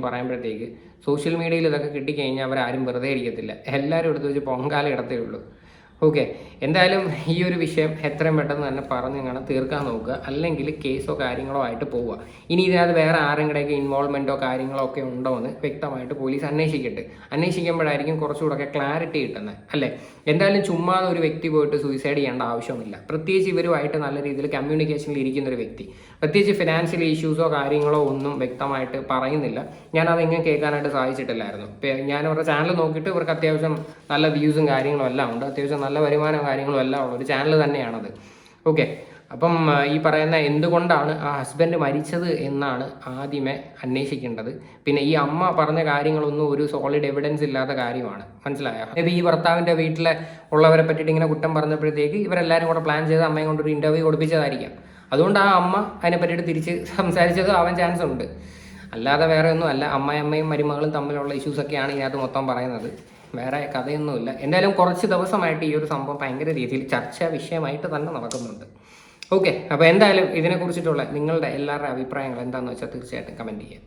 പറയുമ്പോഴത്തേക്ക് സോഷ്യൽ മീഡിയയിൽ ഇതൊക്കെ കിട്ടിക്കഴിഞ്ഞാൽ അവരാരും വെറുതെ ഇരിക്കത്തില്ല. എല്ലാവരും എടുത്ത് വെച്ച് പൊങ്കാല ഇടത്തേ ഉള്ളൂ. ഓക്കെ, എന്തായാലും ഈ ഒരു വിഷയം എത്രയും പെട്ടെന്ന് തന്നെ പറഞ്ഞ് തീർക്കാൻ നോക്കുക, അല്ലെങ്കിൽ കേസോ കാര്യങ്ങളോ ആയിട്ട് പോവുക. ഇനി ഇതിനകത്ത് വേറെ ആരെങ്കിടെയൊക്കെ ഇൻവോൾവ്മെൻറ്റോ കാര്യങ്ങളോ ഒക്കെ ഉണ്ടോ എന്ന് വ്യക്തമായിട്ട് പോലീസ് അന്വേഷിക്കട്ടെ. അന്വേഷിക്കുമ്പോഴായിരിക്കും കുറച്ചുകൂടെ ക്ലാരിറ്റി കിട്ടുന്നത്, അല്ലേ? എന്തായാലും ചുമ്മാതെ ഒരു വ്യക്തി പോയിട്ട് സൂയിസൈഡ് ചെയ്യേണ്ട ആവശ്യമില്ല. പ്രത്യേകിച്ച് ഇവരുമായിട്ട് നല്ല രീതിയിൽ കമ്മ്യൂണിക്കേഷനിൽ ഇരിക്കുന്ന ഒരു വ്യക്തി, പ്രത്യേകിച്ച് ഫിനാൻഷ്യൽ ഇഷ്യൂസോ കാര്യങ്ങളോ ഒന്നും വ്യക്തമായിട്ട് പറയുന്നില്ല. ഞാനതെങ്ങനെ കേൾക്കാനായിട്ട് സാധിച്ചിട്ടില്ലായിരുന്നു. ഞാൻ അവരുടെ ചാനൽ നോക്കിയിട്ട് ഇവർക്ക് അത്യാവശ്യം നല്ല വ്യൂസും കാര്യങ്ങളും എല്ലാം ഉണ്ട്, അത്യാവശ്യം നല്ല വരുമാനവും കാര്യങ്ങളും എല്ലാം ഉള്ള ഒരു ചാനൽ തന്നെയാണത്. ഓക്കെ, അപ്പം ഈ പറയുന്ന എന്തുകൊണ്ടാണ് ആ ഹസ്ബൻഡ് മരിച്ചത് എന്നാണ് ആദ്യമേ അന്വേഷിക്കേണ്ടത്. പിന്നെ ഈ അമ്മ പറഞ്ഞ കാര്യങ്ങളൊന്നും ഒരു സോളിഡ് എവിഡൻസ് ഇല്ലാത്ത കാര്യമാണ്, മനസ്സിലായോ? മേബി ഈ ഭർത്താവിൻ്റെ വീട്ടിലെ ഉള്ളവരെ പറ്റിയിട്ട് ഇങ്ങനെ കുറ്റം പറഞ്ഞപ്പോഴത്തേക്ക് ഇവരെല്ലാവരും കൂടെ പ്ലാൻ ചെയ്ത് അമ്മയെ കൊണ്ടൊരു ഇൻ്റർവ്യൂ കൊടുപ്പിച്ചതായിരിക്കാം. അതുകൊണ്ട് ആ അമ്മ അതിനെ പറ്റിയിട്ട് തിരിച്ച് സംസാരിച്ചത് ആവാൻ ചാൻസ് ഉണ്ട്, അല്ലാതെ വേറെ ഒന്നും അല്ല. അമ്മയും മരുമകളും തമ്മിലുള്ള ഇഷ്യൂസൊക്കെയാണ് ഇതിനകത്ത് മൊത്തം പറയുന്നത്, വേറെ കഥയൊന്നുമില്ല. എന്തായാലും കുറച്ച് ദിവസമായിട്ട് ഈ ഒരു സംഭവം ഭയങ്കര രീതിയിൽ ചർച്ചാ വിഷയമായിട്ട് തന്നെ നടക്കുന്നുണ്ട്. ഓക്കെ, അപ്പോൾ എന്തായാലും ഇതിനെക്കുറിച്ചിട്ടുള്ള നിങ്ങളുടെ എല്ലാവരുടെ അഭിപ്രായങ്ങൾ എന്താണെന്ന് വെച്ചാൽ തീർച്ചയായിട്ടും കമൻറ്റ് ചെയ്യുക.